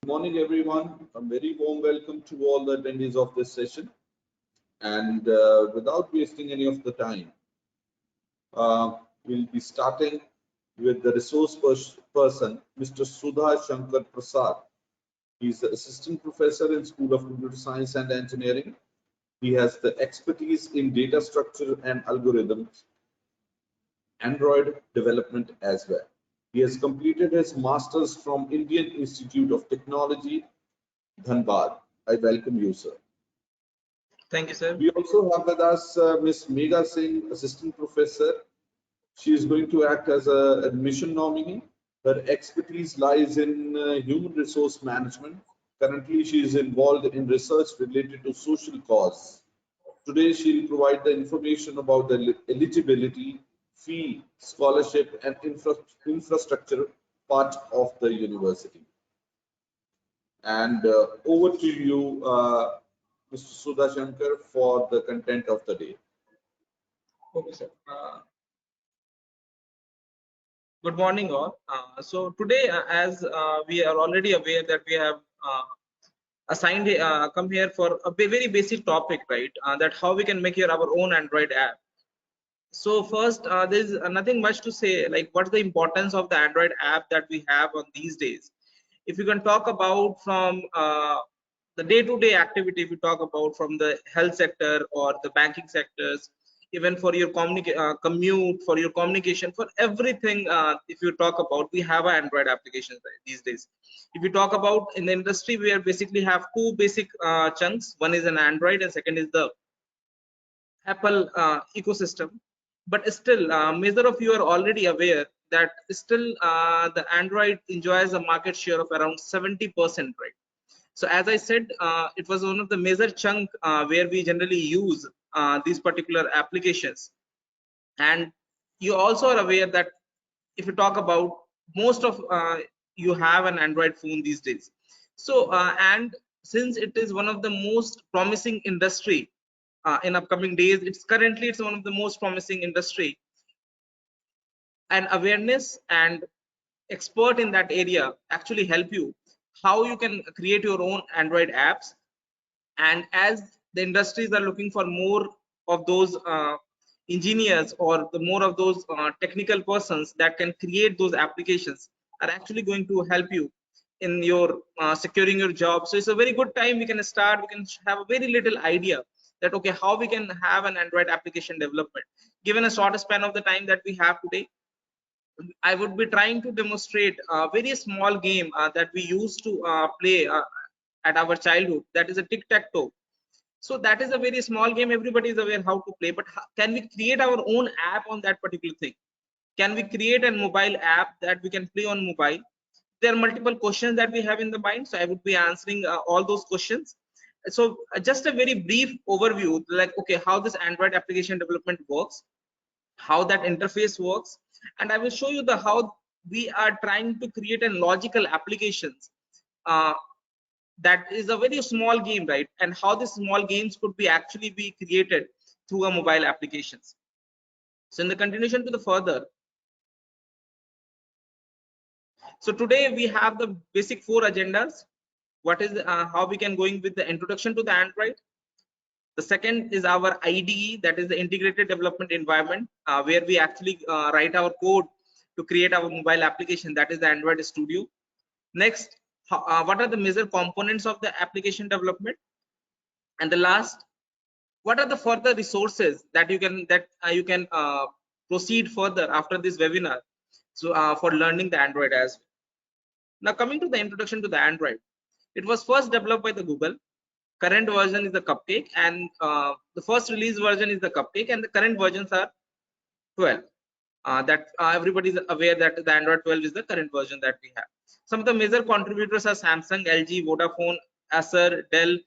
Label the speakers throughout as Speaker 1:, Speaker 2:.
Speaker 1: Good morning, everyone. A very warm welcome to all the attendees of this session. And without wasting any of the time, we'll be starting with the resource person, Mr. Sudha Shankar Prasad. He's the assistant professor in School of Computer Science and Engineering. He has the expertise in data structure and algorithms, Android development as well. He has completed his master's from Indian Institute of Technology, Dhanbad. I welcome you, sir.
Speaker 2: Thank you, sir.
Speaker 1: We also have with us Ms. Megha Singh, assistant professor. She is going to act as an admission nominee. Her expertise lies in human resource management. Currently, she is involved in research related to social cause. Today, she will provide the information about the eligibility, fee, scholarship, and infrastructure part of the university. And over to you, Mr. Sudha Shankar, for the content of the day.
Speaker 2: Okay, sir. Good morning, all. So today, as we are already aware that we have assigned come here for a very basic topic, right? That how we can make our own Android app. So first, there's nothing much to say. Like, what's the importance of the Android app that we have on these days? If you can talk about from the day-to-day activity, if you talk about from the health sector or the banking sectors, even for your commute, for your communication, for everything, if you talk about, we have an Android application these days. If you talk about in the industry, we basically have two basic chunks. One is an Android and second is the Apple ecosystem. But still, major of you are already aware that still the Android enjoys a market share of around 70%, right? So as I said, it was one of the major chunk where we generally use these particular applications. And you also are aware that if you talk about most of you have an Android phone these days. So and since it is one of the most promising industry in upcoming days, it's one of the most promising industry, and awareness and expert in that area actually help you how you can create your own Android apps. And as the industries are looking for more of those engineers or the more of those technical persons that can create those applications, are actually going to help you in your securing your job. So it's a very good time. We can start, we can have a very little idea that okay, how we can have an Android application development given a short span of the time that we have today. I would be trying to demonstrate a very small game that we used to play at our childhood, that is a tic-tac-toe. So that is a very small game, everybody is aware how to play, but can we create our own app on that particular thing? Can we create a mobile app that we can play on mobile? There are multiple questions that we have in the mind, so I would be answering all those questions. So just a very brief overview, like okay, how this Android application development works, how that interface works, and I will show you the how we are trying to create a logical applications that is a very small game, right? And how the small games could be actually be created through a mobile applications. So in the continuation to the further, so today we have the basic 4 agendas. What is how we can going with the introduction to the Android. The second is our IDE, that is the integrated development environment, where we actually write our code to create our mobile application, that is the Android Studio. Next, what are the major components of the application development? And the last, what are the further resources that you can proceed further after this webinar, so for learning the Android as well. Now coming to the introduction to the Android, it was first developed by the Google. Current version is the Cupcake, and the first release version is the Cupcake, and the current versions are 12. That everybody is aware that the Android 12 is the current version that we have. Some of the major contributors are Samsung, LG, Vodafone, Acer, Dell,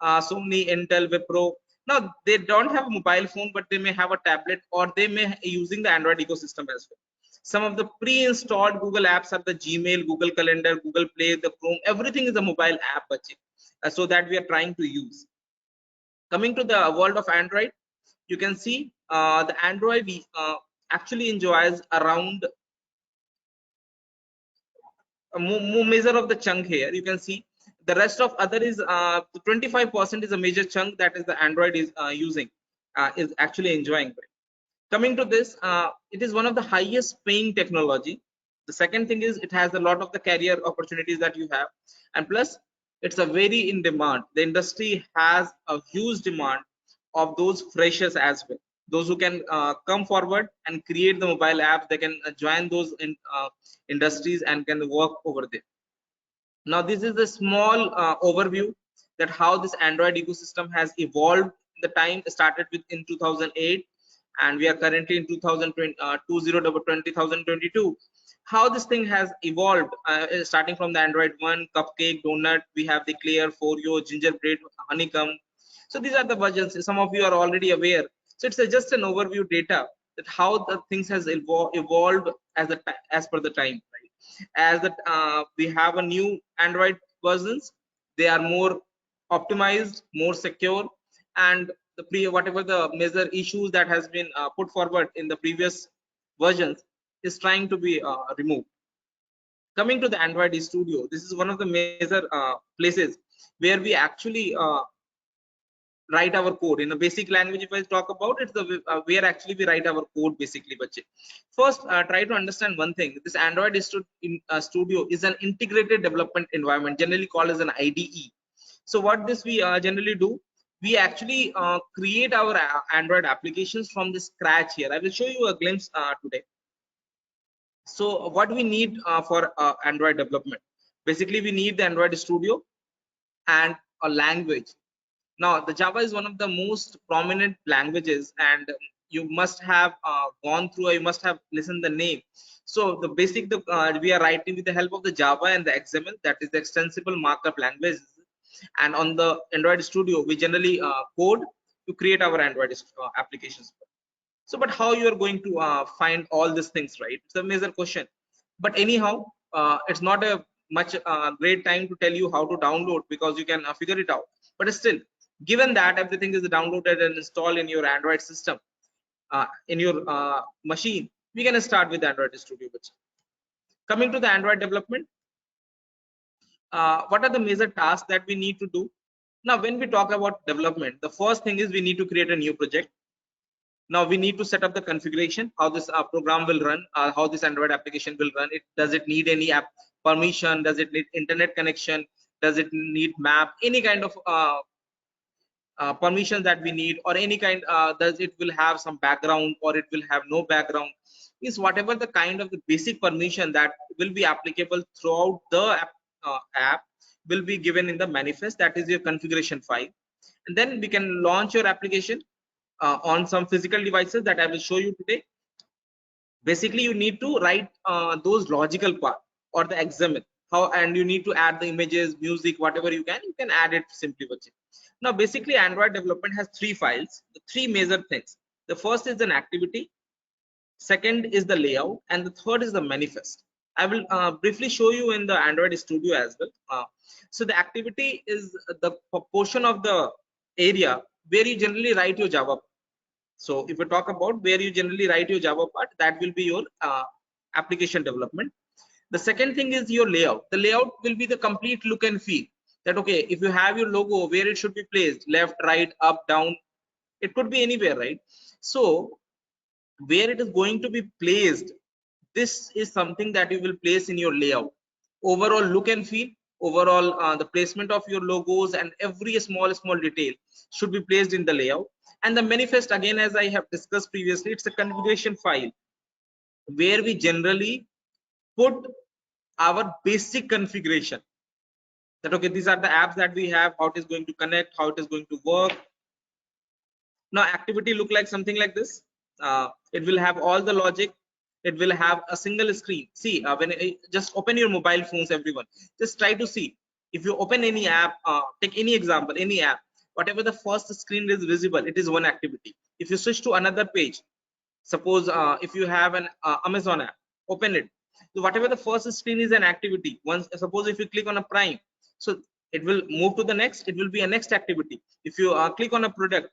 Speaker 2: Sony, Intel, Wipro. Now they don't have a mobile phone, but they may have a tablet, or they may using the Android ecosystem as well. Some of the pre-installed Google apps are the Gmail, Google Calendar, Google Play, the Chrome. Everything is a mobile app, so that we are trying to use. Coming to the world of Android, you can see the Android actually enjoys around measure of the chunk here. You can see the rest of other is 25% is a major chunk that is the Android is using, is actually enjoying. Coming to this, it is one of the highest paying technology. The second thing is it has a lot of the career opportunities that you have, and plus it's a very in demand. The industry has a huge demand of those freshers as well, those who can come forward and create the mobile apps. They can join those industries and can work over there. Now this is a small overview that how this Android ecosystem has evolved. The time started with in 2008, and we are currently in 2022. How this thing has evolved, starting from the Android 1, Cupcake, Donut, we have the Clear, Foreo, Gingerbread, Honeycomb. So these are the versions. Some of you are already aware. So it's just an overview data that how the things has evolved as per the time. As that we have a new Android versions, they are more optimized, more secure, and the whatever the major issues that has been put forward in the previous versions is trying to be removed. Coming to the Android Studio, this is one of the major places where we actually write our code in a basic language. If I talk about it, the where actually we write our code basically. But first, try to understand one thing. This Android Studio is an integrated development environment, generally called as an IDE. So what this we generally do, we actually create our Android applications from the scratch here. I will show you a glimpse today. So what we need for Android development, basically we need the Android Studio and a language. Now the Java is one of the most prominent languages, and you must have gone through, or you must have listened the name. So the basic we are writing with the help of the Java and the XML, that is the extensible markup language. And on the Android Studio we generally code to create our Android applications. So but how you are going to find all these things, right? It's a major question. But anyhow, it's not a much great time to tell you how to download, because you can figure it out. But still, given that everything is downloaded and installed in your Android system, in your machine, we can start with Android Studio. Coming to the Android development, what are the major tasks that we need to do? Now when we talk about development, the first thing is we need to create a new project. Now we need to set up the configuration, how this program will run, how this Android application will run. Does it need any app permission? Does it need internet connection? Does it need map? Any kind of permission that we need, or any kind, does it will have some background or it will have no background? Is whatever the kind of the basic permission that will be applicable throughout the app will be given in the manifest, that is your configuration file. And then we can launch your application on some physical devices that I will show you today. Basically you need to write those logical part or the XML, and you need to add the images, music, whatever you can add it simply. Now basically Android development has three files, the three major things. The first is an activity, second is the layout, and the third is the manifest. I will briefly show you in the Android Studio as well. So the activity is the portion of the area where you generally write your Java. So if we talk about where you generally write your Java part, that will be your application development. The second thing is your layout. The layout will be the complete look and feel. That okay, if you have your logo, where it should be placed, left, right, up, down, it could be anywhere, right? So where it is going to be placed, this is something that you will place in your layout. Overall look and feel, overall the placement of your logos and every small detail should be placed in the layout. And the manifest, again, as I have discussed previously, it's a configuration file where we generally put our basic configuration, that okay, these are the apps that we have, how it is going to connect, how it is going to work. Now activity look like something like this. It will have all the logic. It will have a single screen. See, when just open your mobile phones, everyone, just try to see. If you open any app, take any example, any app, whatever the first screen is visible, it is one activity. If you switch to another page, suppose if you have an Amazon app, open it. So whatever the first screen is an activity. Once, suppose if you click on a Prime, so it will move to the next. It will be a next activity. If you click on a product,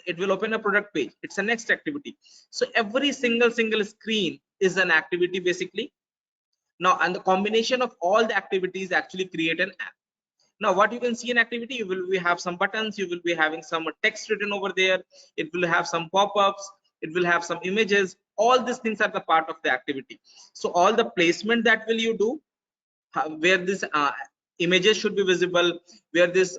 Speaker 2: it will open a product page. It's a next activity. So every single screen is an activity basically. Now, and the combination of all the activities actually create an app. Now, what you can see in activity, you will have some buttons, you will be having some text written over there, it will have some pop-ups, it will have some images. All these things are the part of the activity. So all the placement that will you do, where this images should be visible, where this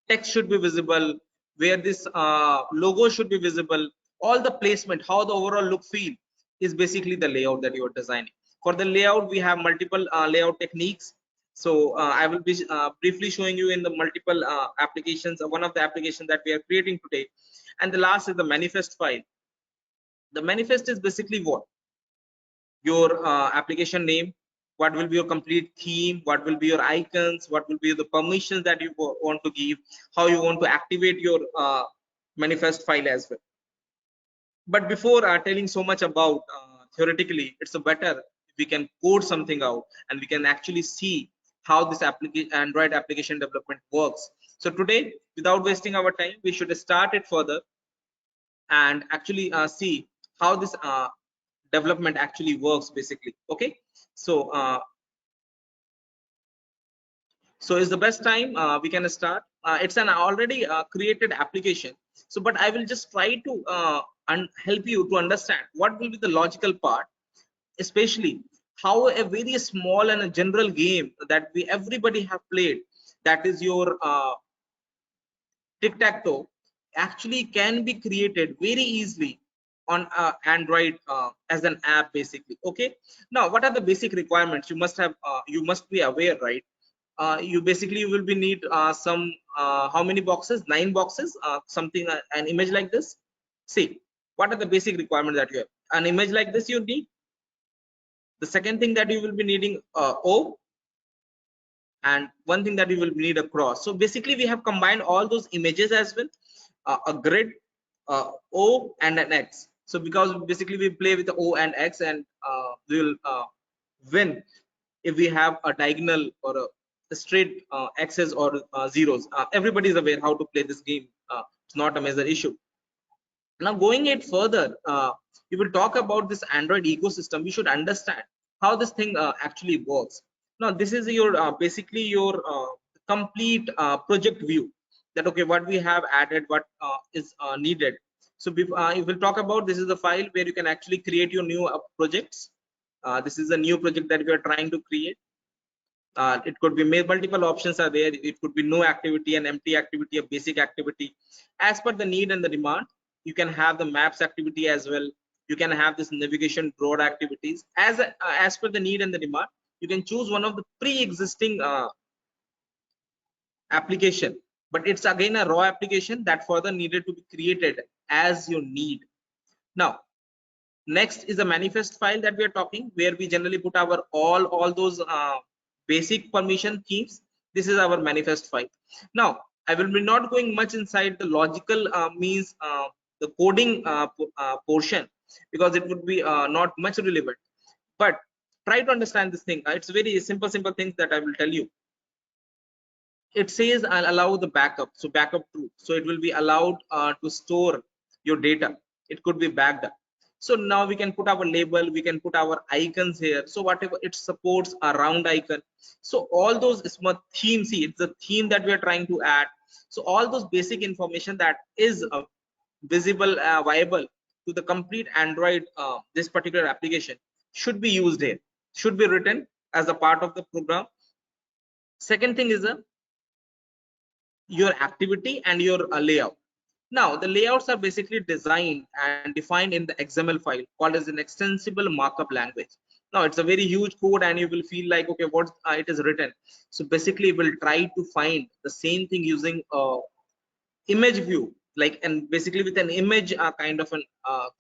Speaker 2: text should be visible, where this logo should be visible, all the placement, how the overall look feel is basically the layout that you are designing. For the layout, we have multiple layout techniques. So I will be briefly showing you in the multiple applications, one of the applications that we are creating today. And the last is the manifest file. The manifest is basically what? Your application name, what will be your complete theme, what will be your icons, what will be the permissions that you want to give, how you want to activate your manifest file as well. But before telling so much about theoretically, it's a better if we can code something out and we can actually see how this Android application development works. So today, without wasting our time, we should start it further and actually see how this development actually works basically. Okay, so so is the best time we can start. It's an already created application, so but I will just try to help you to understand what will be the logical part, especially how a very small and a general game that we everybody have played, that is your tic-tac-toe, actually can be created very easily on Android as an app basically. Okay, now what are the basic requirements? You must have you must be aware, right? You basically will be need some how many boxes? 9 boxes, something an image like this. See, what are the basic requirements that you have? An image like this you need. The second thing that you will be needing O, and one thing that you will need a cross. So basically we have combined all those images as well, a grid, O and an X. So because basically we play with the O and X, and we will win if we have a diagonal or a straight X's or zeros. Everybody is aware how to play this game. It's not a major issue. Now going it further, we will talk about this Android ecosystem. We should understand how this thing actually works. Now this is your basically your complete project view, that okay, what we have added, what is needed. So we will talk about, this is the file where you can actually create your new projects. This is a new project that we are trying to create. It could be made, multiple options are there. It could be no activity, an empty activity, a basic activity. As per the need and the demand, you can have the maps activity as well. You can have this navigation broad activities. As per the need and the demand, you can choose one of the pre-existing application, but it's again a raw application that further needed to be created as you need. Now, next is a manifest file that we are talking, where we generally put our all those basic permission themes. This is our manifest file. Now I will be not going much inside the logical means the coding portion, because it would be not much relevant, but try to understand this thing. It's very simple things that I will tell you. It says I'll allow the backup, so backup true, so it will be allowed to store your data. It could be backed up. So now we can put our label, we can put our icons here. So whatever it supports, a round icon. So all those smart themes, see, it's the theme that we are trying to add. So all those basic information that is visible, viable to the complete Android, this particular application should be used here, should be written as a part of the program. Second thing is your activity and your layout. Now the layouts are basically designed and defined in the XML file called as an extensible markup language. Now it's a very huge code and you will feel like, okay, what it is written. So basically we'll try to find the same thing using image view, like, and basically with an image kind of an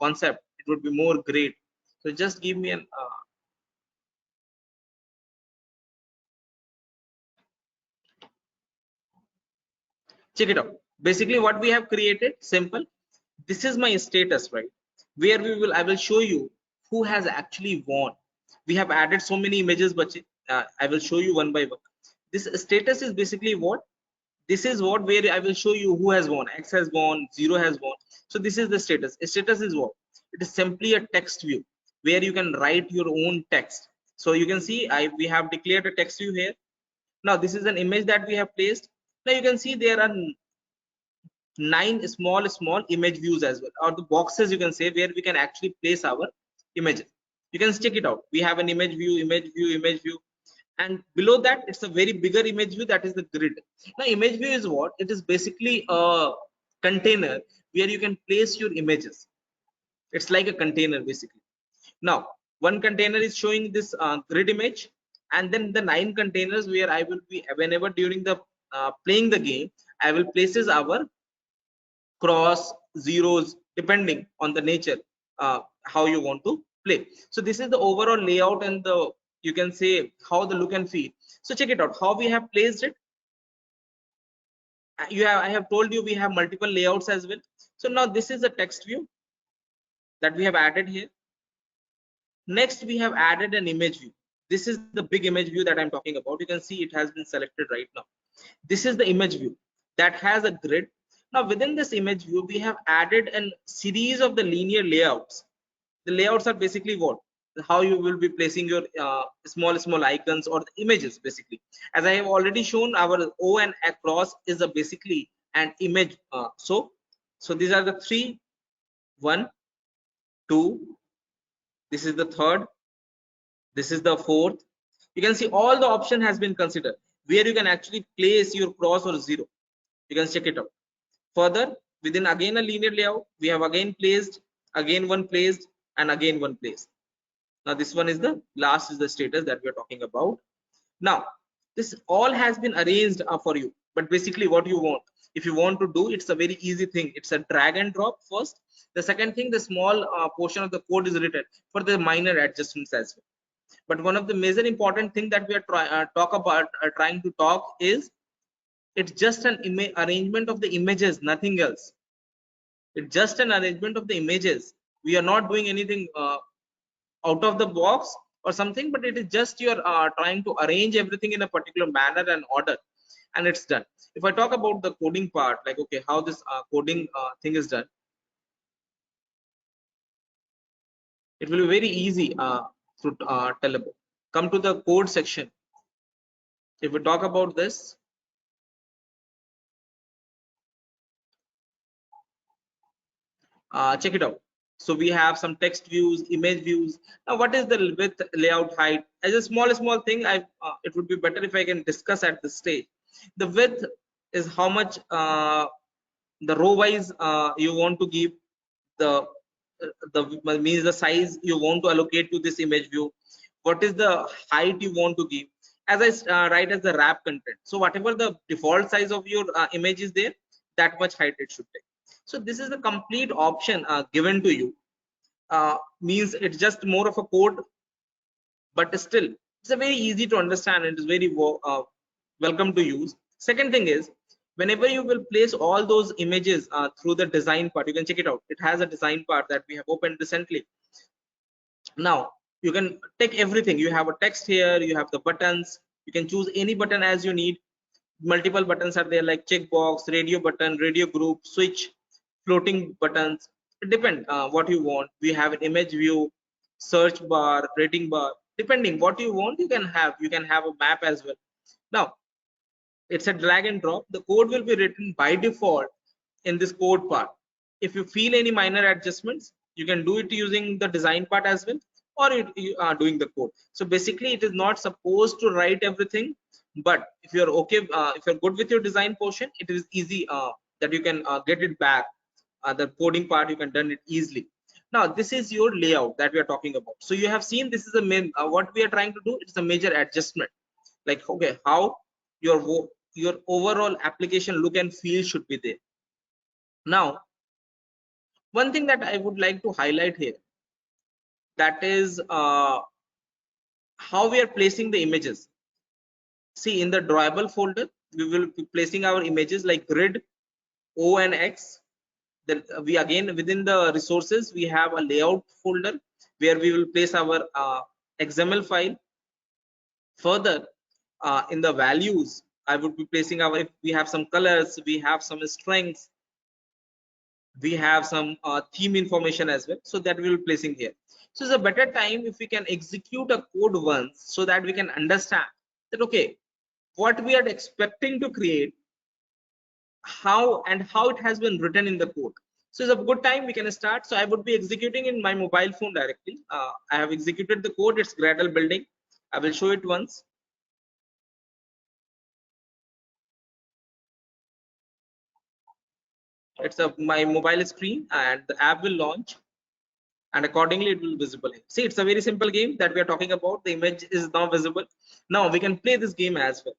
Speaker 2: concept, it would be more great. So just give me an check it out. Basically what we have created, simple. This is my status, right, where I will show you who has actually won. We have added so many images, but I will show you one by one. This status is basically what, this is what, where I will show you who has won. X has won, 0 has won. So this is the status. Status is what? It is simply a text view where you can write your own text. So you can see we have declared a text view here. Now this is an image that we have placed. Now you can see there are 9 small image views as well, or the boxes you can say, where we can actually place our images. You can check it out. We have an image view, image view, image view, and below that it's a very bigger image view, that is the grid. Now image view is what? It is basically a container where you can place your images. It's like a container basically. Now one container is showing this grid image, and then the 9 containers where I will be, whenever during the playing the game, I will places our cross, zeros, depending on the nature how you want to play. So this is the overall layout and the, you can say, how the look and feel. So check it out how we have placed it. I have told you we have multiple layouts as well. So now this is a text view that we have added here. Next we have added an image view. This is the big image view that I'm talking about. You can see it has been selected right now. This is the image view that has a grid. Now within this image view we have added a series of the linear layouts. The layouts are basically what? How you will be placing your small icons or the images basically. As I have already shown, our O and across is a basically an image. So these are the 3, 1, 2. This is the 3rd. This is the 4th. You can see all the option has been considered where you can actually place your cross or zero. You can check it out. Further, within again a linear layout, we have again placed, again one placed, and again one placed. Now this one is the last, is the status that we are talking about. Now this all has been arranged for you, but basically what you want, if you want to do, it's a very easy thing. It's a drag and drop first. The second thing, the small portion of the code is written for the minor adjustments as well. But one of the major important thing that we are trying to talk is, it's just an arrangement of the images, nothing else. It's just an arrangement of the images. We are not doing anything out of the box or something, but it is just you're trying to arrange everything in a particular manner and order, and it's done. If I talk about the coding part, like okay, how this coding thing is done, it will be very easy to tell about. Come to the code section. If we talk about this, check it out. So we have some text views, image views. Now what is the width, layout, height? As a small thing, it would be better if I can discuss at this stage. The width is how much the row wise you want to give, the means the size you want to allocate to this image view. What is the height you want to give? As I write as the wrap content. So whatever the default size of your image is there, that much height it should take. So this is the complete option given to you. Means it's just more of a code, but still it's a very easy to understand and it's very welcome to use. Second thing is, whenever you will place all those images through the design part, you can check it out. It has a design part that we have opened recently. Now you can take everything. You have a text here, you have the buttons, you can choose any button as you need. Multiple buttons are there, like checkbox, radio button, radio group, switch, floating buttons. It depends what you want. We have an image view, search bar, rating bar. Depending what you want, you can have a map as well. Now it's a drag and drop. The code will be written by default in this code part. If you feel any minor adjustments, you can do it using the design part as well, or you are doing the code. So basically it is not supposed to write everything, but if you're okay, if you're good with your design portion, it is easy that you can get it back. The coding part you can done it easily. Now this is your layout that we are talking about. So you have seen this is the main what we are trying to do. It's a major adjustment, like okay, how your overall application look and feel should be there. Now one thing that I would like to highlight here, that is how we are placing the images. See, in the drawable folder we will be placing our images like grid, O and X. Then we again, within the resources, we have a layout folder where we will place our XML file. Further, in the values, I would be placing our, if we have some colors, we have some strings. We have some theme information as well, so that we will be placing here. So it's a better time if we can execute a code once, so that we can understand that okay, what we are expecting to create, how it has been written in the code. So it's a good time we can start. So I would be executing in my mobile phone directly. I have executed the code. It's Gradle building. I will show it once. It's my mobile screen, and the app will launch, and accordingly it will be visible here. See, it's a very simple game that we are talking about. The image is now visible. Now we can play this game as well.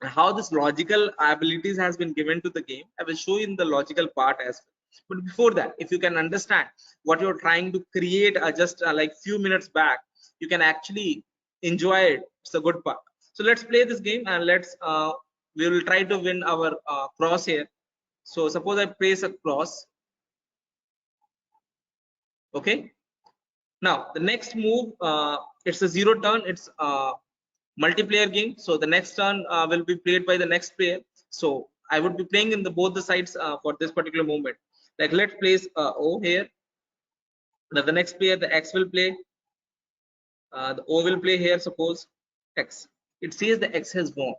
Speaker 2: How this logical abilities has been given to the game, I will show you in the logical part as well. But before that, if you can understand what you're trying to create just like few minutes back, you can actually enjoy it. It's a good part. So let's play this game, and let's we will try to win our cross here. So suppose I place a cross. Okay, now the next move, it's a zero turn. It's multiplayer game, so the next turn will be played by the next player. So I would be playing in the both the sides for this particular moment. Like let's place O here. Now the next player, the X will play. The O will play here. Suppose X. It says the X has won.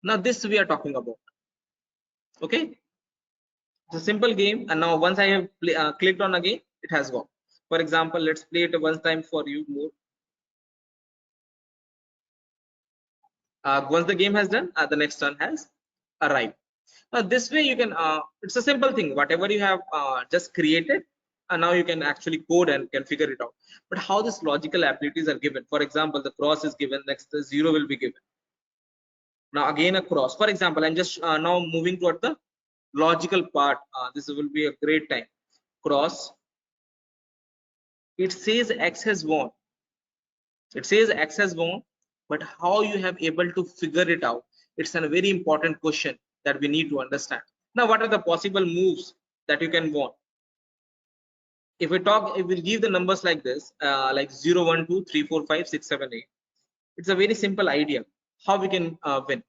Speaker 2: Now this we are talking about. Okay, it's a simple game, and now once I have clicked on again, it has gone. For example, let's play it one time for you more. Once the game has done, the next turn has arrived. Now this way you can, it's a simple thing, whatever you have just created, and now you can actually code and can figure it out. But how this logical abilities are given, for example, the cross is given, next the zero will be given. Now again a cross. For example, I'm just now moving toward the logical part. This will be a great time. Cross. It says X has won. It says X has won, but how you have able to figure it out? It's a very important question that we need to understand. Now, what are the possible moves that you can want? If we talk, if we give the numbers like this, like 0, 1, 2, 3, 4, 5, 6, 7, 8. It's a very simple idea how we can win.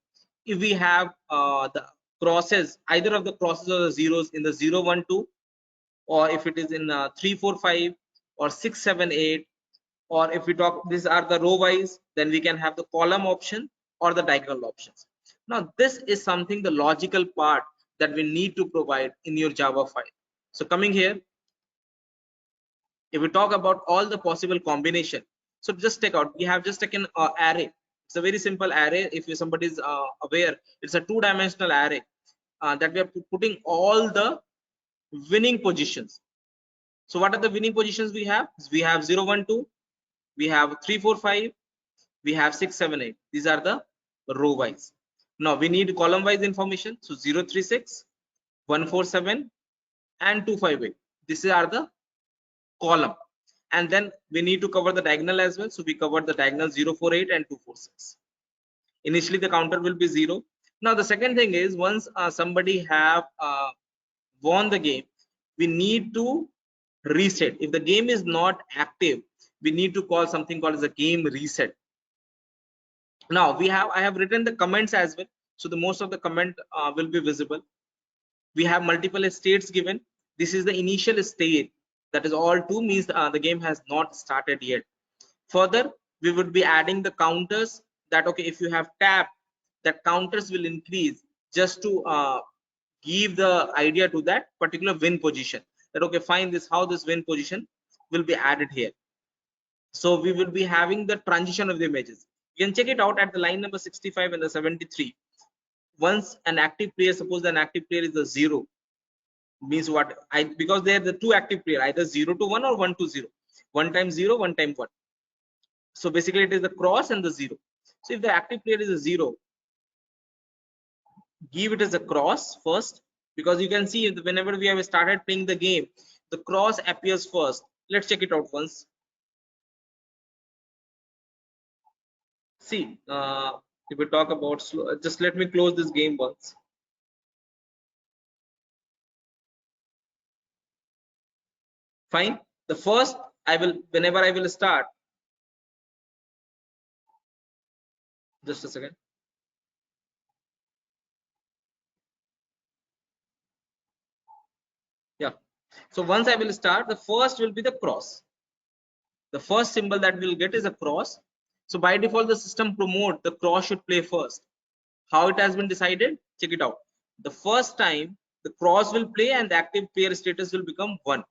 Speaker 2: If we have the crosses, either of the crosses or the zeros in the 0, 1, 2, or if it is in 3, 4, 5, or 6, 7, 8, or if we talk, these are the row wise, then we can have the column option or the diagonal options. Now, this is something, the logical part that we need to provide in your Java file. So coming here, if we talk about all the possible combination, so just take out, we have just taken array. It's a very simple array. If somebody is aware, it's a two-dimensional array that we are putting all the winning positions. So what are the winning positions we have? We have 0, 1, 2, we have 3, 4, 5, we have 6, 7, 8. These are the row wise. Now we need column wise information. So 0, 3, 6, 1, 4, 7, and 2, 5, 8. These are the column. And then we need to cover the diagonal as well. So we covered the diagonal 0, 4, 8 and 2, 4, 6. Initially the counter will be 0. Now the second thing is, once somebody have won the game, we need to reset. If the game is not active, we need to call something called as a game reset. Now I have written the comments as well, so the most of the comment will be visible. We have multiple states given. This is the initial state, that is all 2, means the game has not started yet. Further, we would be adding the counters, that okay, if you have tapped, that counters will increase, just to give the idea to that particular win position, that okay, fine, this how this win position will be added here. So we will be having the transition of the images. You can check it out at the line number 65 and the 73. Once an active player, suppose an active player is a 0, means what? Because they are the two active player, either 0 to 1 or 1 to 0. 1 times 0, 1 times 1. So basically it is the cross and the 0. So if the active player is a 0, give it as a cross first, because you can see whenever we have started playing the game, the cross appears first. Let's check it out once. See, if we talk about slow, just let me close this game once. Fine. The first, I will, whenever I will start, just a second. Yeah. So once I will start, the first will be the cross. The first symbol that we'll get is a cross. So by default, the system promote the cross should play first. How it has been decided? Check it out. The first time the cross will play and the active player status will become 1.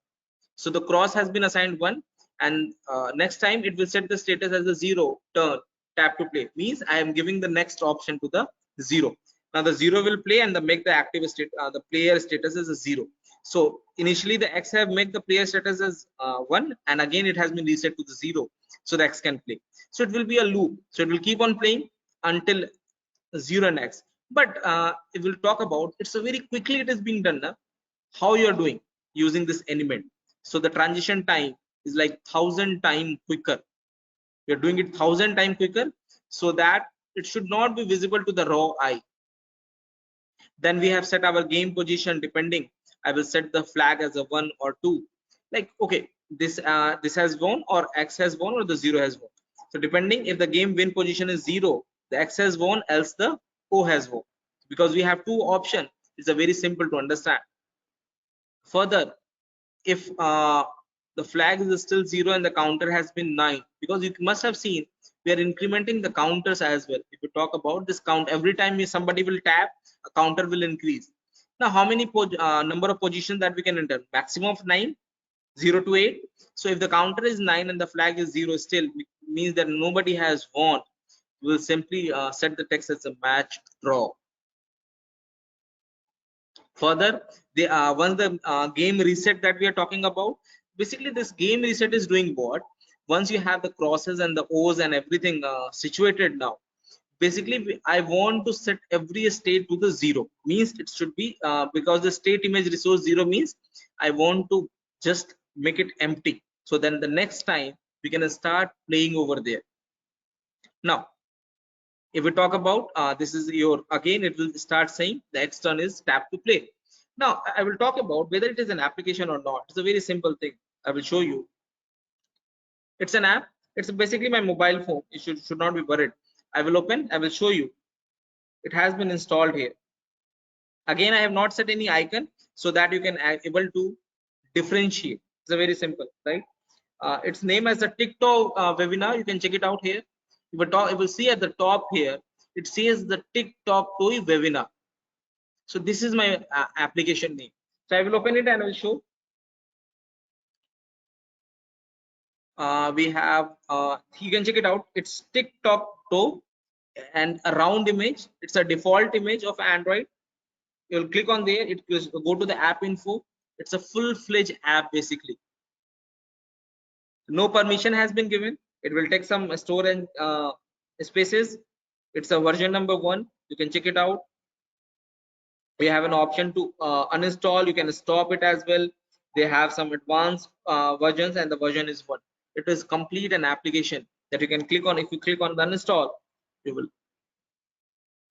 Speaker 2: So the cross has been assigned 1, and next time it will set the status as a 0 turn tap to play. Means I am giving the next option to the 0. Now the 0 will play and the make the active state the player status as a 0. So initially the X have make the player status as 1, and again it has been reset to the 0, so the X can play. So it will be a loop. So it will keep on playing until 0 and X. But it will talk about it's a very quickly it is being done now. How you are doing using this element. So the transition time is like 1000 times quicker. We are doing it 1000 times quicker, so that it should not be visible to the raw eye. Then we have set our game position depending. I will set the flag as a 1 or 2. Like, okay, this has won, or X has won, or the 0 has won. So depending, if the game win position is 0, the X has won, else the O has won. Because we have two options, it's a very simple to understand. Further, if the flag is still 0 and the counter has been 9, because you must have seen we are incrementing the counters as well. If you talk about this count, every time somebody will tap, a counter will increase. Now how many number of positions that we can enter? Maximum of 9, 0 to 8. So if the counter is 9 and the flag is 0, still means that nobody has won. We will simply set the text as a match draw. Further, once the game reset that we are talking about, basically this game reset is doing what? Once you have the crosses and the O's and everything situated now, basically I want to set every state to the 0. Means it should be because the state image resource 0 means I want to just make it empty. So then the next time we can start playing over there. Now if we talk about this is your, again it will start saying the X turn is tap to play. Now I will talk about whether it is an application or not. It's a very simple thing. I will show you. It's an app. It's basically my mobile phone. It should not be buried. I will open. I will show you. It has been installed here. Again, I have not set any icon so that you can able to differentiate. It's a very simple, right? Its name as a TikTok webinar. You can check it out here. You will see at the top here. It says the TikTok toy webinar. So this is my application name. So I will open it and I will show. We have you can check it out. It's TikTok toe and a round image. It's a default image of Android. You'll click on there. It will go to the app info. It's a full-fledged app basically. No permission has been given. It will take some storage spaces. It's a version number 1. You can check it out. We have an option to uninstall. You can stop it as well. They have some advanced versions, and the version is 1. It is complete an application that you can click on. If you click on the uninstall, you will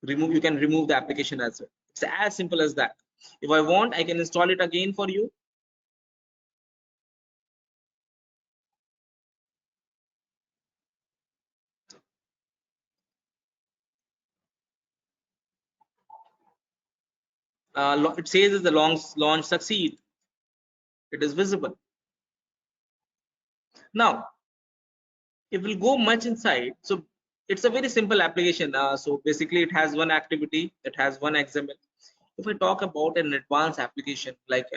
Speaker 2: remove. You can remove the application as well. It's as simple as that. If I want, I can install it again for you. It says that the launch succeed. It is visible. Now it will go much inside. So it's a very simple application. So basically it has one activity, it has one XML. If we talk about an advanced application, like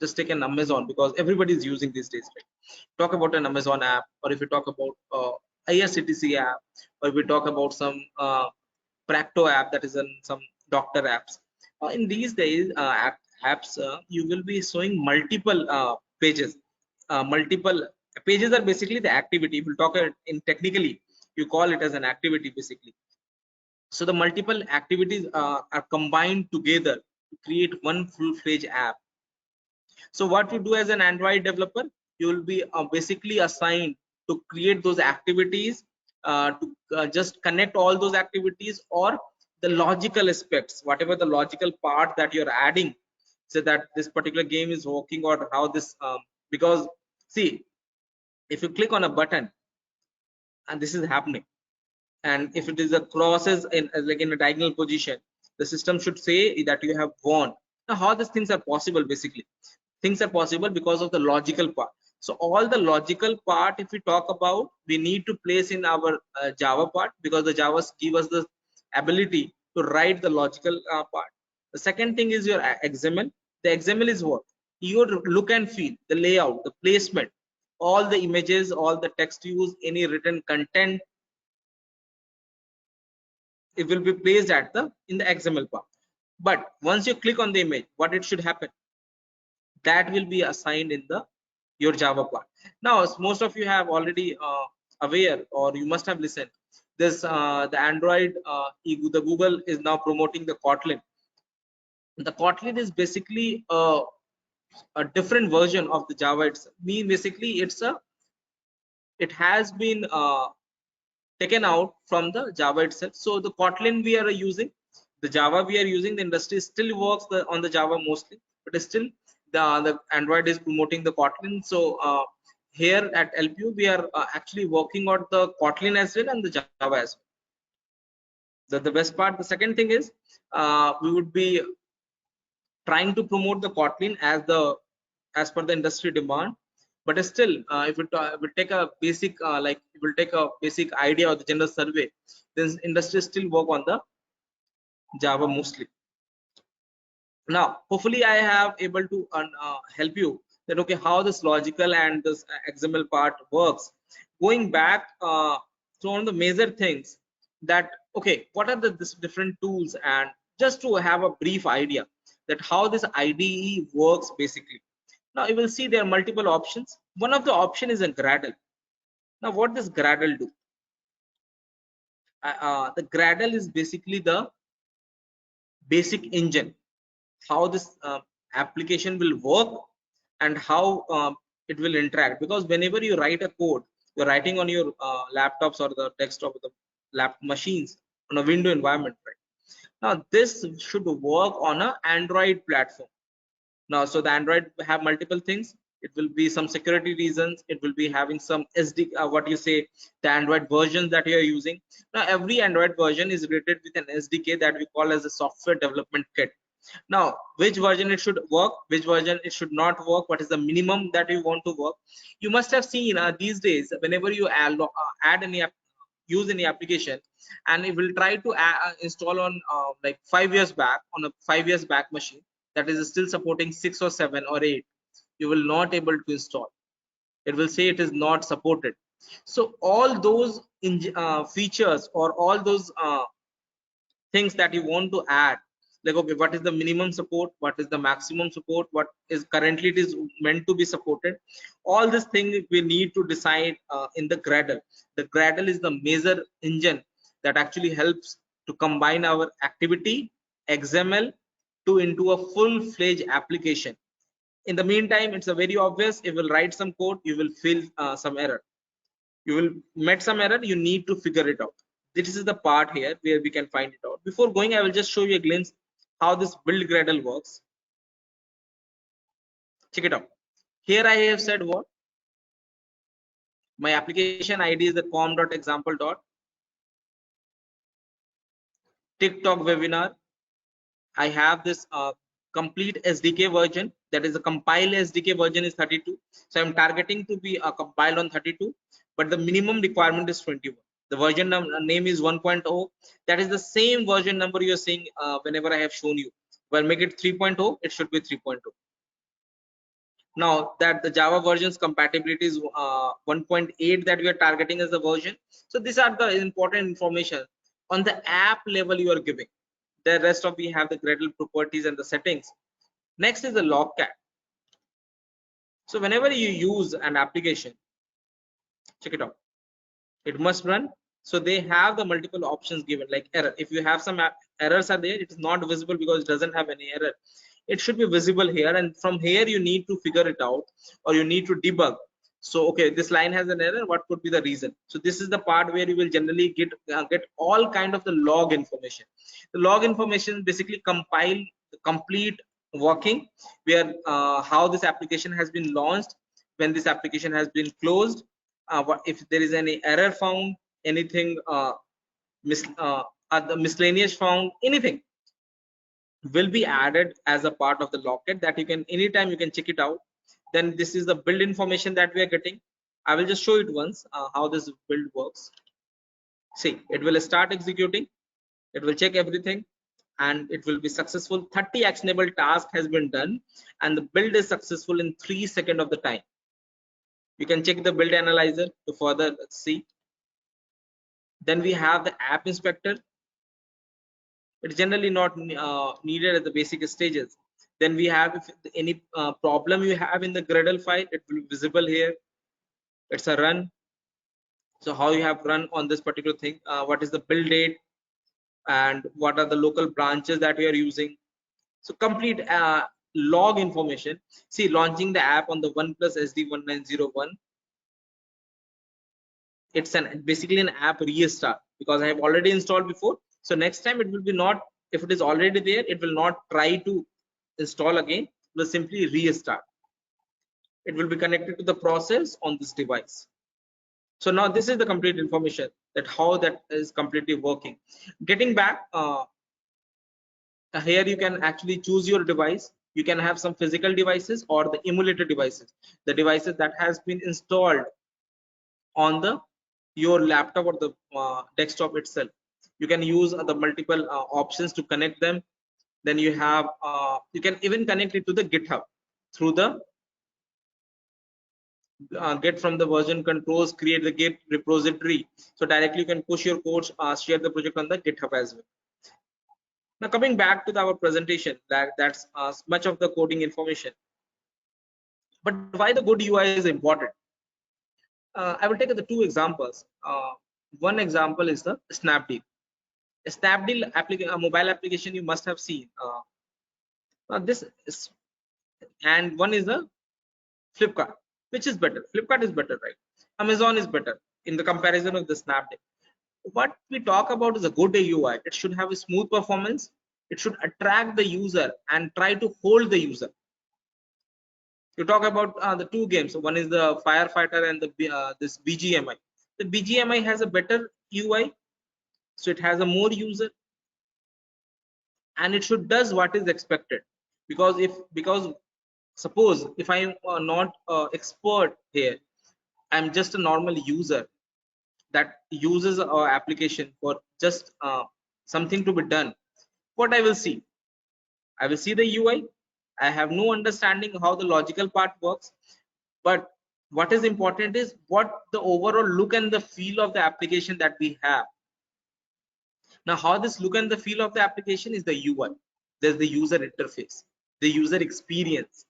Speaker 2: just take an Amazon, because everybody is using these days, right? Talk about an Amazon app, or if we talk about IRCTC app, or if we talk about some Practo app, that is in some doctor apps. In these days apps, you will be showing multiple pages. Multiple pages are basically the activity. We'll talk in technically, you call it as an activity basically. So the multiple activities are combined together to create one full-fledged app. So what you do as an Android developer, you will be basically assigned to create those activities, to just connect all those activities, or the logical aspects, whatever the logical part that you're adding, so that this particular game is working, or how this because see, if you click on a button and this is happening, and if it is a crosses in like in a diagonal position, the system should say that you have won. Now how these things are possible basically? things are possible because of the logical part. So all the logical part, if we talk about, we need to place in our Java part, because the Java give us the ability to write the logical part. The second thing is your XML. The XML is what? Your look and feel, the layout, the placement, all the images, all the text use, any written content, it will be placed at the in the XML part. But once you click on the image, what it should happen? That will be assigned in the your Java part. Now, as most of you have already aware, or you must have listened, this the Android, the Google is now promoting the Kotlin. The Kotlin is basically a different version of the Java itself. Basically, it has been taken out from the Java itself. So the Kotlin we are using, the Java we are using, the industry still works on the Java mostly, but still the Android is promoting the Kotlin. So here at LPU we are actually working on the Kotlin as well and the Java as well. The best part, the second thing is we would be trying to promote the Kotlin as per the industry demand. But still, if we take a basic like if we take a basic idea of the general survey, then industry still work on the Java mostly. Now, hopefully, I have able to help you that okay, how this logical and this XML part works. Going back to one of the major things, that okay, what are this different tools, and just to have a brief idea that how this IDE works basically. Now you will see there are multiple options. One of the option is a Gradle. Now what does Gradle do? The Gradle is basically the basic engine, how this application will work and how it will interact. Because whenever you write a code, you're writing on your laptops or the desktop of the lap machines on a window environment, right? Now this should work on an Android platform. Now, so the Android have multiple things. It will be some security reasons. It will be having some SD, what you say, the Android versions that you are using. Now, every Android version is rated with an SDK that we call as a software development kit. Now, which version it should work, which version it should not work, what is the minimum that you want to work. You must have seen these days, whenever you add any use any application, and it will try to install on like 5 years back, on a 5 years back machine that is still supporting 6 or 7 or 8, you will not able to install. It will say it is not supported. So all those features or all those things that you want to add, like okay, what is the minimum support, what is the maximum support, what is currently it is meant to be supported, all these things we need to decide in the Gradle. The Gradle is the major engine that actually helps to combine our activity XML to into a full-fledged application. In the meantime, it's a very obvious, you will write some code, you will feel some error, you will met some error, you need to figure it out. This is the part here where we can find it out. Before going, I will just show you a glimpse how this build Gradle works. Check it out. Here I have said what my application ID is the com.example. TikTok webinar. I have this complete SDK version, that is a compile SDK version is 32. So I'm targeting to be compiled on 32, but the minimum requirement is 21. The version name is 1.0. That is the same version number you're seeing whenever I have shown you. Well, make it 3.0, it should be 3.0. Now that the Java versions compatibility is 1.8 that we are targeting as the version. So these are the important information on the app level you are giving. The rest of we have the Gradle properties and the settings. Next is the Logcat. So whenever you use an application, check it out, it must run. So they have the multiple options given, like error. If you have some errors are there, it is not visible because it doesn't have any error. It should be visible here, and from here you need to figure it out, or you need to debug. So okay, this line has an error, what could be the reason? So this is the part where you will generally get all kind of the log information. The log information basically compile the complete working, where how this application has been launched, when this application has been closed, if there is any error found, anything the miscellaneous found, anything. will be added as a part of the Logcat that you can anytime you can check it out. Then this is the build information that we are getting. I will just show it once how this build works. See, it will start executing, it will check everything, and it will be successful. 30 actionable task has been done, and the build is successful in 3 seconds of the time. You can check the build analyzer to further see. Then we have the app inspector. It's generally not needed at the basic stages. Then we have, if any problem you have in the Gradle file, it will be visible here. It's a run. So how you have run on this particular thing, what is the build date, and what are the local branches that we are using. So complete log information. See, launching the app on the OnePlus SD1901, it's basically an app restart because I have already installed before. So next time it will be not, if it is already there, it will not try to install again. It will simply restart. It will be connected to the process on this device. So now this is the complete information that how that is completely working. Getting back, here you can actually choose your device. You can have some physical devices or the emulated devices, the devices that has been installed on the your laptop or the desktop itself. You can use the multiple options to connect them. Then you have you can even connect it to the GitHub through the get from the version controls, create the Git repository. So directly you can push your codes, share the project on the GitHub as well. Now coming back to our presentation, that's much of the coding information. But why the good UI is important? I will take the two examples. One example is the Snapdeal. A Snapdeal mobile application you must have seen. This is, and one is the Flipkart. Which is better? Flipkart is better, right? Amazon is better in the comparison of the Snapdeal. What we talk about is a good UI. It should have a smooth performance. It should attract the user and try to hold the user. You talk about the two games. One is the Firefighter and the this BGMI. The BGMI has a better UI, so it has a more user, and it should does what is expected. Because suppose if I'm not expert here, I'm just a normal user that uses our application for just something to be done. What I will see the UI. I have no understanding how the logical part works, but what is important is what the overall look and the feel of the application that we have. Now how this look and the feel of the application is the UI. There's the user interface, the user experience.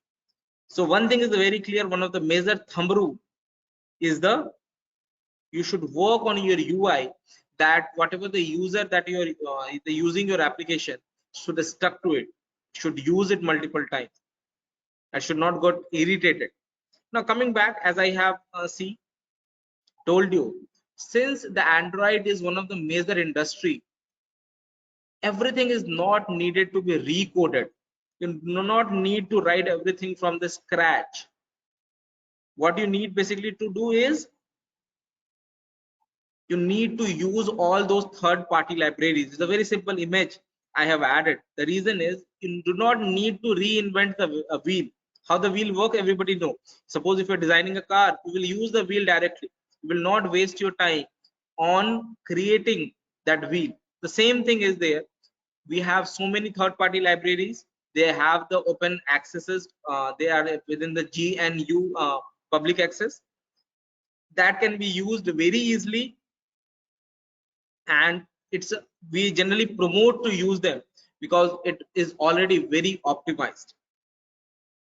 Speaker 2: So one thing is very clear, one of the major thumb rule is you should work on your UI, that whatever the user that you're using your application should stuck to it, should use it multiple times. I should not get irritated. Now coming back, as I have told you, since the Android is one of the major industry, everything is not needed to be recoded. You do not need to write everything from the scratch. What you need basically to do is you need to use all those third-party libraries. It's a very simple image I have added. The reason is you do not need to reinvent the wheel. How the wheel work, everybody know. Suppose if you're designing a car, you will use the wheel directly. You will not waste your time on creating that wheel. The same thing is there. We have so many third-party libraries. They have the open accesses. They are within the GNU public access. That can be used very easily, and we generally promote to use them because it is already very optimized.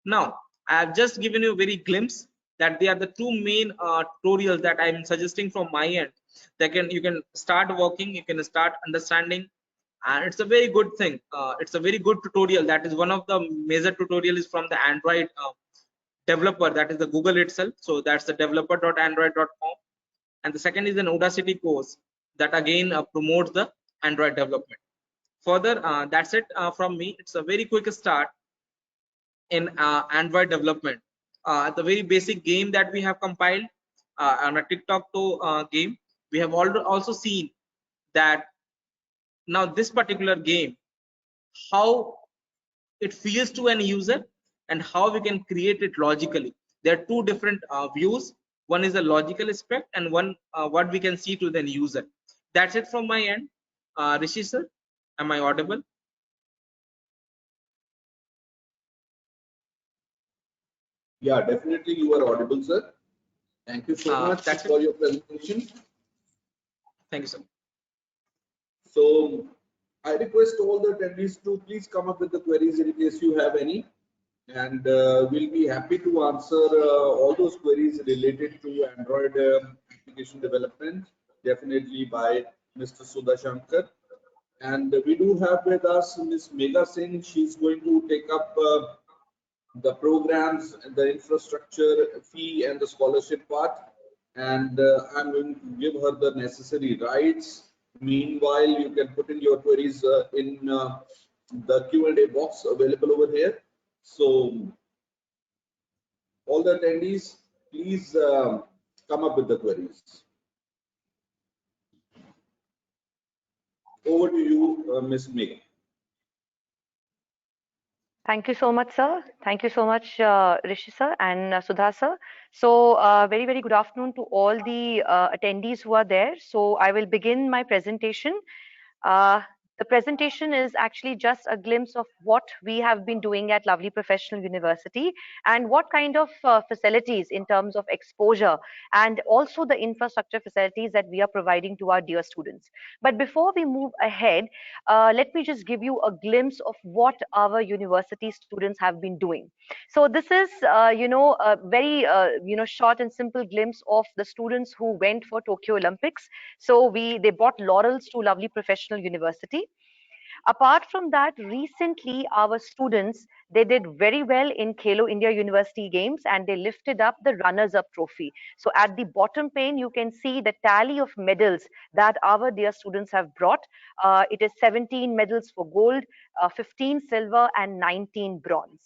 Speaker 2: Now I have just given you a very glimpse that they are the two main tutorials that I'm suggesting from my end. You can start working, you can start understanding, and it's a very good thing. It's a very good tutorial. That is one of the major tutorial is from the Android developer, that is the Google itself. So that's the developer.android.com, and the second is an Audacity course that again promotes the Android development. Further, that's it from me. It's a very quick start in Android development. The very basic game that we have compiled on a TikTok game, we have also seen that now this particular game, how it feels to an user and how we can create it logically. There are two different views. One is the logical aspect and one what we can see to the user. That's it from my end. Rishi sir, am I audible?
Speaker 1: Yeah, definitely you are audible, sir. Thank you so much
Speaker 2: That's
Speaker 1: for
Speaker 2: it.
Speaker 1: your presentation.
Speaker 2: Thank you, sir.
Speaker 1: So I request all the attendees to please come up with the queries in case you have any, and we'll be happy to answer all those queries related to Android application development, definitely by Mr. Sudha Shankar. And we do have with us Ms. Megha Singh. She's going to take up the programs, the infrastructure fee and the scholarship part. And I'm going to give her the necessary rights. Meanwhile, you can put in your queries in the Q&A box available over here. So all the attendees, please come up with the queries. Over to you, Ms. Megha.
Speaker 3: Thank you so much, sir. Thank you so much, Rishi sir and Sudha sir. So, very, very good afternoon to all the attendees who are there. So, I will begin my presentation. Uh, the presentation is actually just a glimpse of what we have been doing at Lovely Professional University and what kind of facilities in terms of exposure and also the infrastructure facilities that we are providing to our dear students. But before we move ahead, let me just give you a glimpse of what our university students have been doing. So this is, a very, short and simple glimpse of the students who went for Tokyo Olympics. So they brought laurels to Lovely Professional University. Apart from that, recently our students, they did very well in Khelo India University Games and they lifted up the runners-up trophy. So at the bottom pane, you can see the tally of medals that our dear students have brought. It is 17 medals for gold, 15 silver and 19 bronze.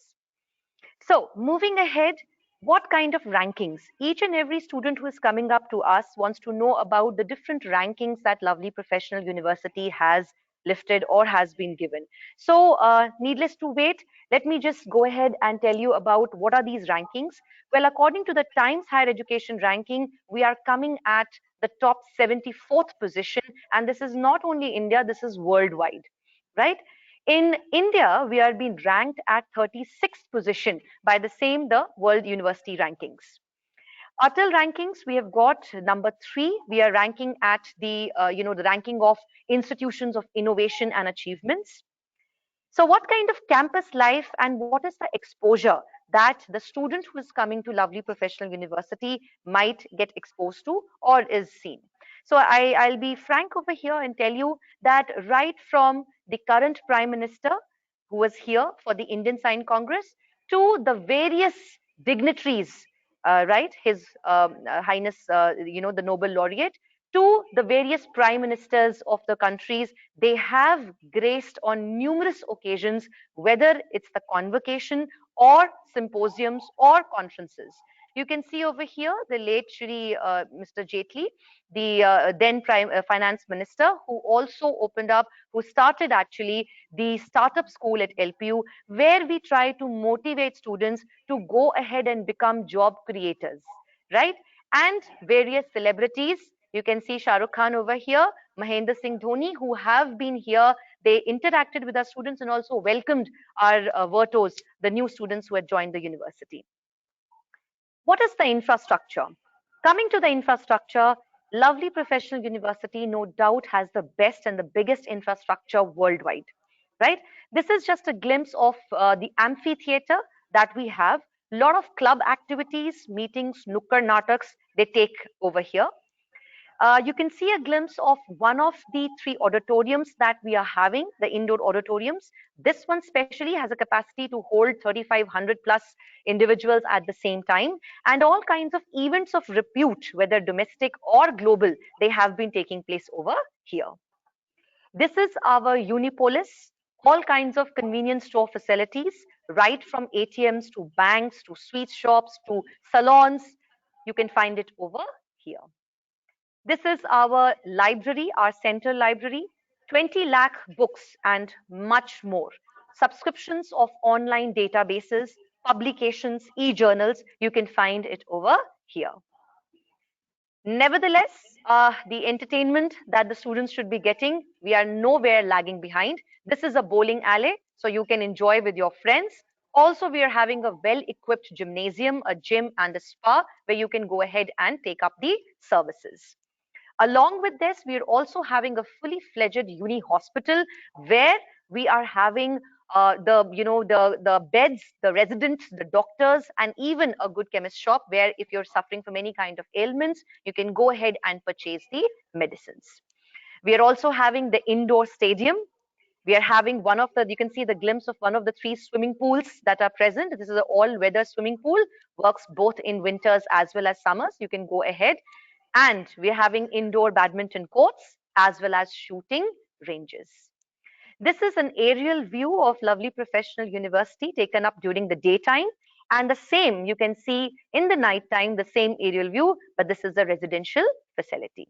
Speaker 3: So moving ahead, what kind of rankings? Each and every student who is coming up to us wants to know about the different rankings that Lovely Professional University has lifted or has been given. So needless to wait, let me just go ahead and tell you about what are these rankings. Well, according to the Times Higher Education ranking, we are coming at the top 74th position. And this is not only India, this is worldwide, right? In India, we are being ranked at 36th position by the World University Rankings. Atal rankings, we have got number 3. We are ranking at the ranking of institutions of innovation and achievements. So what kind of campus life and what is the exposure that the student who is coming to Lovely Professional University might get exposed to or is seen? So I'll be frank over here and tell you that right from the current Prime Minister who was here for the Indian Sign Congress to the various dignitaries, right, His Highness, the Nobel Laureate, to the various prime ministers of the countries, they have graced on numerous occasions, whether it's the convocation or symposiums or conferences. You can see over here the late Shri Mr. Jaitley, the then finance minister, who also opened up, who started actually the startup school at LPU, where we try to motivate students to go ahead and become job creators, right? And various celebrities. You can see Shah Rukh Khan over here, Mahendra Singh Dhoni, who have been here. They interacted with our students and also welcomed our Virtos, the new students who had joined the university. What is the infrastructure? Coming to the infrastructure, Lovely Professional University no doubt has the best and the biggest infrastructure worldwide, right? This is just a glimpse of the amphitheater that we have. A lot of club activities, meetings, nukkar nataks, they take over here. You can see a glimpse of one of the 3 auditoriums that we are having, the indoor auditoriums. This one specially has a capacity to hold 3,500 plus individuals at the same time, and all kinds of events of repute, whether domestic or global, they have been taking place over here. This is our Unipolis, all kinds of convenience store facilities, right from ATMs to banks to sweet shops to salons. You can find it over here. This is our library, our central library, 20 lakh books and much more. subscriptions of online databases, publications, e-journals, you can find it over here. Nevertheless, the entertainment that the students should be getting, we are nowhere lagging behind. This is a bowling alley, so you can enjoy with your friends. Also, we are having a well-equipped gymnasium, a gym, and a spa where you can go ahead and take up the services. Along with this, we are also having a fully fledged uni hospital where we are having the beds, the residents, the doctors, and even a good chemist shop where if you're suffering from any kind of ailments, you can go ahead and purchase the medicines. We are also having the indoor stadium. We are having one of the, you can see the glimpse of one of the 3 swimming pools that are present. This is an all-weather swimming pool, works both in winters as well as summers. You can go ahead. And we're having indoor badminton courts as well as shooting ranges. This is an aerial view of lovely professional university taken up during the daytime. And the same you can see in the nighttime, the same aerial view, but this is a residential facility.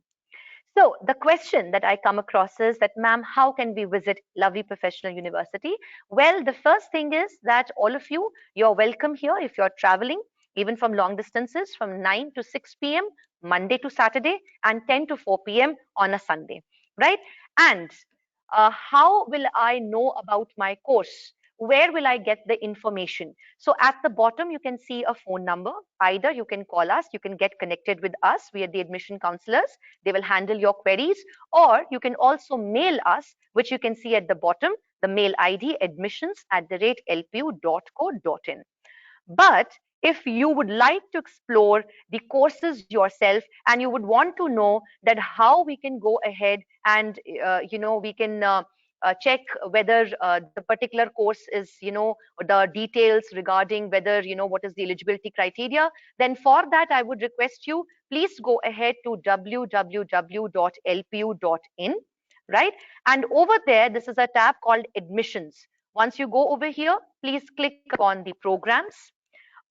Speaker 3: So the question that I come across is that, ma'am, how can we visit lovely professional university? Well, the first thing is that all of you, you're welcome here if you're traveling, even from long distances, from 9 to 6 p.m. Monday to Saturday and 10 to 4 p.m. on a Sunday, right? And how will I know about my course? Where will I get the information? So at the bottom, you can see a phone number. Either you can call us, you can get connected with us. We are the admission counselors. They will handle your queries, or you can also mail us, which you can see at the bottom, the mail ID admissions@lpu.co.in. But if you would like to explore the courses yourself and you would want to know that how we can go ahead and we can check whether the particular course is the details regarding whether what is the eligibility criteria, then for that I would request you, please go ahead to www.lpu.in, right? And over there, this is a tab called admissions. Once you go over here, please click upon the programs.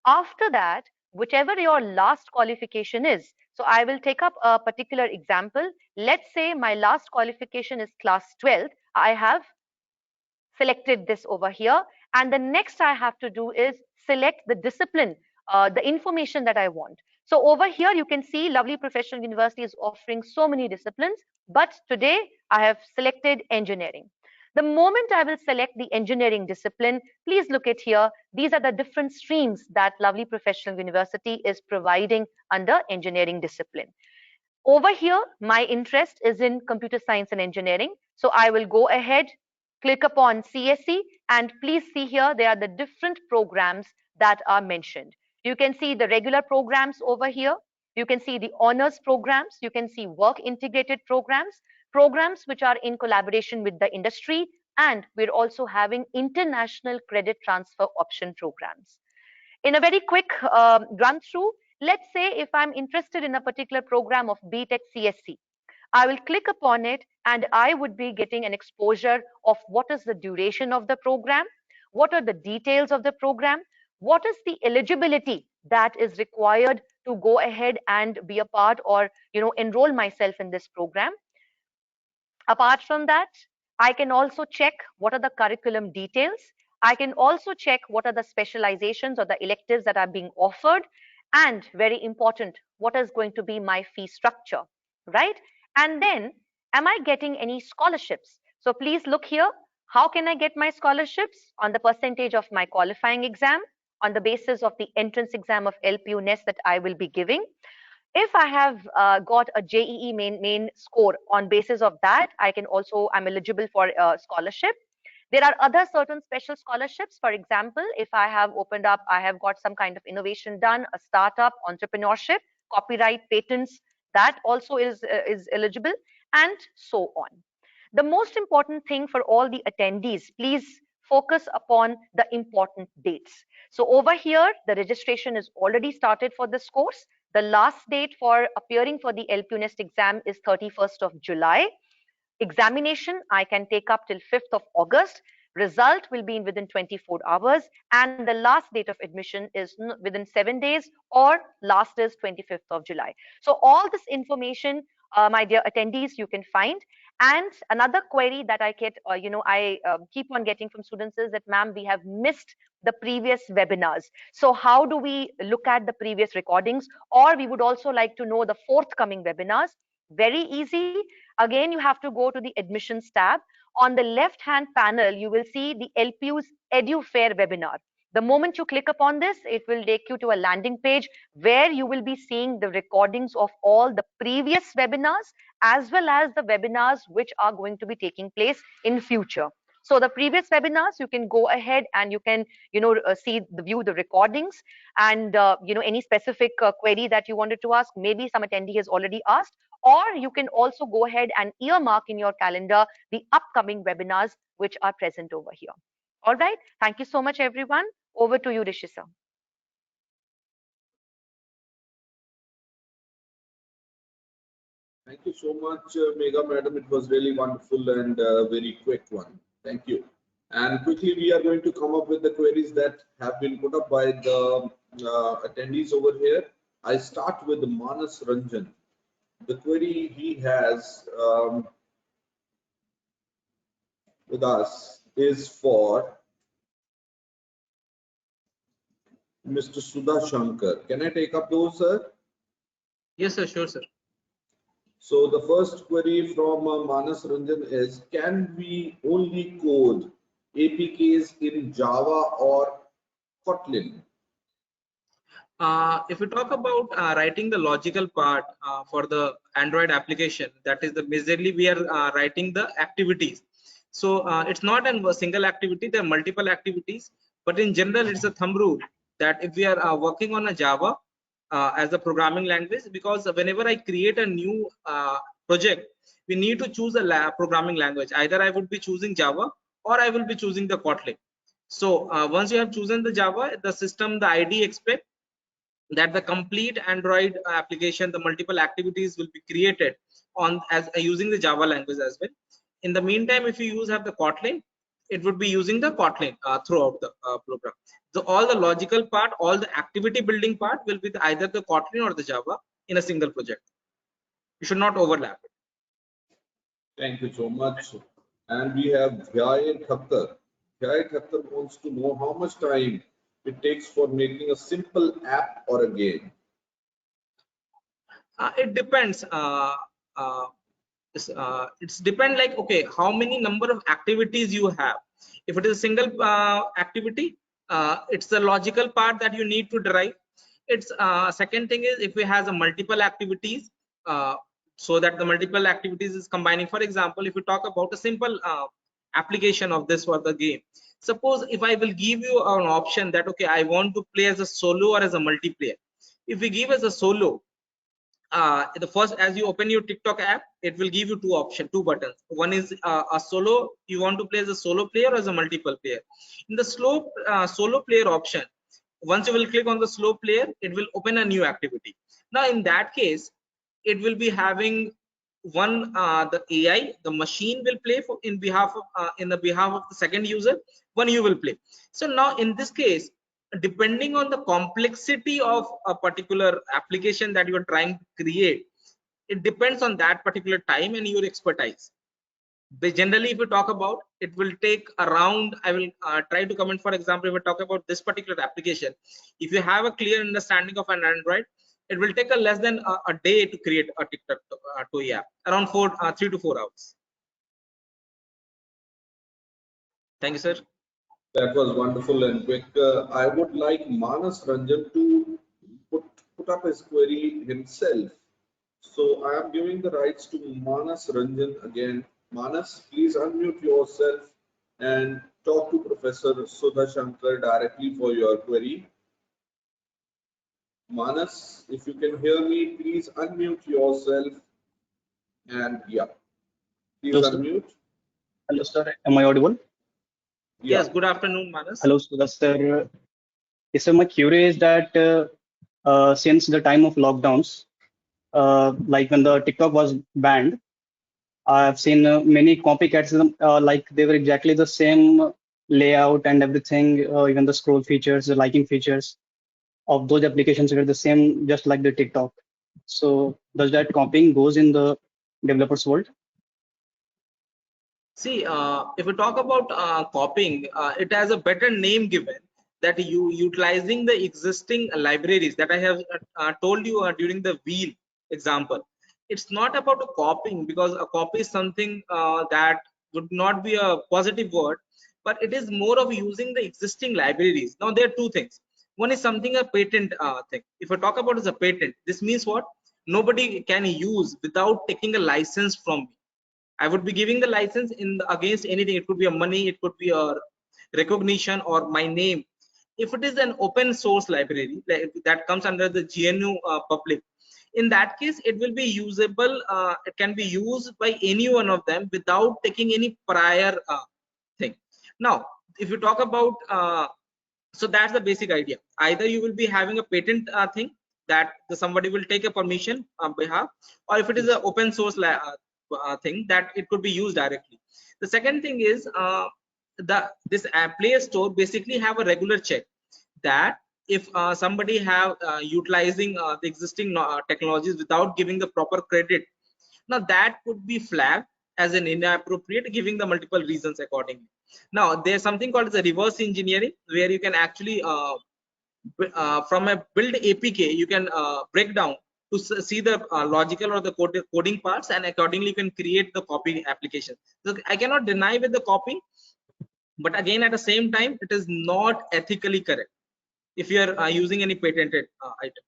Speaker 3: After that, whichever your last qualification is, so I will take up a particular example. Let's say my last qualification is class 12. I have selected this over here. And the next I have to do is select the discipline, the information that I want. So over here, you can see Lovely Professional University is offering so many disciplines. But today, I have selected engineering. The moment I will select the engineering discipline, please look at here. These are the different streams that Lovely Professional University is providing under engineering discipline. Over here, my interest is in computer science and engineering. So I will go ahead, click upon CSE, and please see here, there are the different programs that are mentioned. You can see the regular programs over here. You can see the honors programs. You can see work integrated programs, programs which are in collaboration with the industry, and we're also having international credit transfer option programs. In a very quick run through, let's say if I'm interested in a particular program of BTech CSC, I will click upon it and I would be getting an exposure of what is the duration of the program, what are the details of the program, what is the eligibility that is required to go ahead and be a part or enroll myself in this program. Apart from that, I can also check what are the curriculum details. I can also check what are the specializations or the electives that are being offered. And very important, what is going to be my fee structure, right? And then, am I getting any scholarships? So please look here. How can I get my scholarships? On the percentage of my qualifying exam, on the basis of the entrance exam of LPU NEST that I will be giving. If I have got a JEE main score, on basis of that, I'm eligible for a scholarship. There are other certain special scholarships. For example, if I have got some kind of innovation done, a startup, entrepreneurship, copyright, patents, that also is eligible, and so on. The most important thing for all the attendees, please focus upon the important dates. So over here, the registration is already started for this course. The last date for appearing for the LPU NEST exam is 31st of July. Examination I can take up till 5th of August. Result will be within 24 hours. And the last date of admission is within 7 days, or last is 25th of July. So all this information, my dear attendees, you can find. And another query that I get, I keep on getting from students is that, ma'am, we have missed the previous webinars. So how do we look at the previous recordings? Or we would also like to know the forthcoming webinars. Very easy. Again, you have to go to the admissions tab. On the left-hand panel, you will see the LPU's Edu Fair webinar. The moment you click upon this, it will take you to a landing page where you will be seeing the recordings of all the previous webinars as well as the webinars which are going to be taking place in future. So the previous webinars, you can go ahead and you can, view the recordings, and any specific query that you wanted to ask, maybe some attendee has already asked, or you can also go ahead and earmark in your calendar the upcoming webinars which are present over here. All right. Thank you so much, everyone. Over to you, Rishi sir.
Speaker 1: Thank you so much, Megha madam. It was really wonderful and very quick one. Thank you. And quickly, we are going to come up with the queries that have been put up by the attendees over here. I start with Manas Ranjan. The query he has with us is for Mr. Sudha Shankar. Can I take up those, sir?
Speaker 2: Yes, sir. Sure, sir.
Speaker 1: So the first query from Manas Ranjan is, can we only code APKs in Java or Kotlin?
Speaker 2: If we talk about writing the logical part for the Android application, that is the majorly we are writing the activities. So it's not a single activity, there are multiple activities, but in general it's a thumb rule that if we are working on a Java as a programming language, because whenever I create a new project, we need to choose a programming language. Either I would be choosing Java or I will be choosing the Kotlin. So once you have chosen the Java, the system, the ID expect that the complete Android application, the multiple activities will be created on as using the Java language as well. In the meantime, if you have the Kotlin, it would be using the Kotlin throughout the program. So all the logical part, all the activity building part will be either the Kotlin or the Java in a single project. You should not overlap it.
Speaker 1: Thank you so much. And we have Vyay Thakkar. Vyay Thakkar wants to know how much time it takes for making a simple app or a game.
Speaker 2: It depends. It's depend like, okay, how many number of activities you have. If it is a single activity, it's the logical part that you need to derive. It's second thing is if it has a multiple activities, so that the multiple activities is combining. For example, if you talk about a simple application of this for the game, suppose if I will give you an option that, okay, I want to play as a solo or as a multiplayer. If we give as a solo, the first, as you open your TikTok app, it will give you two buttons. One is a solo, you want to play as a solo player or as a multiple player. In the solo player option, once you will click on the slow player, it will open a new activity. Now in that case, it will be having one the AI, the machine will play for in behalf of the second user, one you will play. So now in this case, depending on the complexity of a particular application that you are trying to create, it depends on that particular time and your expertise. But generally, if we talk about, it will take around, I will try to comment. For example, if we talk about this particular application, if you have a clear understanding of an Android, it will take less than a day to create a TikTok toy app, around 3 to 4 hours. Thank you, sir.
Speaker 1: That was wonderful and quick. I would like Manas Ranjan to put up his query himself. So I am giving the rights to Manas Ranjan again. Manas, please unmute yourself and talk to Professor Sudha Shankar directly for your query. Manas, if you can hear me, please unmute yourself. And yeah, please
Speaker 4: Hello, sir.
Speaker 1: unmute.
Speaker 4: Hello, sir. Am I audible?
Speaker 1: Yeah.
Speaker 2: Yes, good afternoon, Manas.
Speaker 4: Hello, sir. Yes, sir. My query is that since the time of lockdowns, like when the TikTok was banned, I've seen many copycats, like they were exactly the same layout and everything, even the scroll features, the liking features of those applications were the same, just like the TikTok. So does that copying goes in the developers world?
Speaker 2: See, if we talk about copying, it has a better name given, that you utilizing the existing libraries that I have told you during the wheel example. It's not about a copying, because a copy is something that would not be a positive word, but it is more of using the existing libraries. Now there are two things. One is something a patent thing. If I talk about as a patent, this means what? Nobody can use without taking a license from me. I would be giving the license against anything. It could be a money, it could be a recognition, or my name. If it is an open source library that comes under the GNU public, in that case, it will be usable. It can be used by any one of them without taking any prior thing. Now, if you talk about, so that's the basic idea. Either you will be having a patent thing that somebody will take a permission on behalf, or if it is an open source thing that it could be used directly. The second thing is this Play Store basically have a regular check that if somebody have utilizing the existing technologies without giving the proper credit, now that could be flagged as an inappropriate, giving the multiple reasons accordingly. Now there's something called as a reverse engineering, where you can actually from a build APK, you can break down to see the logical or the coding parts, and accordingly you can create the copy application. So I cannot deny with the copy, but again at the same time it is not ethically correct if you are using any patented item.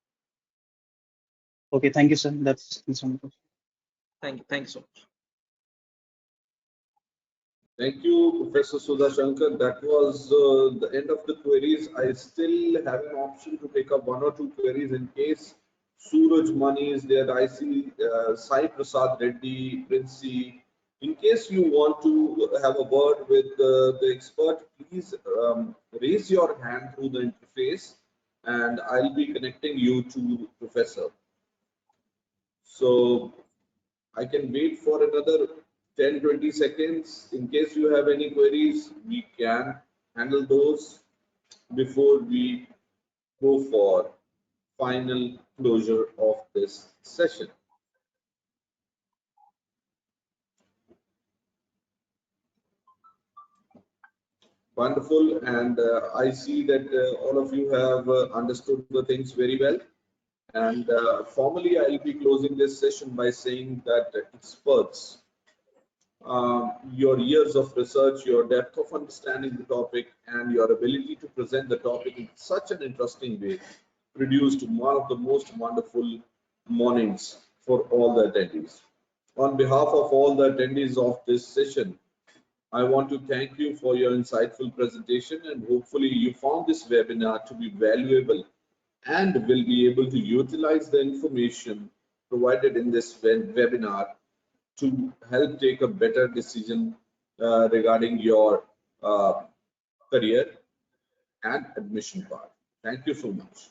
Speaker 4: Okay, thank you, sir. That's my question.
Speaker 2: Thank you so much.
Speaker 1: Thank you, Professor Sudha Shankar. That was the end of the queries. I still have an option to take up one or two queries in case Suraj Mani is there. I see Sai Prasad Reddy, Princey. In case you want to have a word with the expert, please raise your hand through the interface and I'll be connecting you to Professor. So I can wait for another 10-20 seconds. In case you have any queries, we can handle those before we go for final closure of this session. Wonderful, and I see that all of you have understood the things very well. And formally, I'll be closing this session by saying that experts, your years of research, your depth of understanding the topic, and your ability to present the topic in such an interesting way produced one of the most wonderful mornings for all the attendees. On behalf of all the attendees of this session, I want to thank you for your insightful presentation, and hopefully you found this webinar to be valuable and will be able to utilize the information provided in this webinar to help take a better decision regarding your career and admission part. Thank you so much.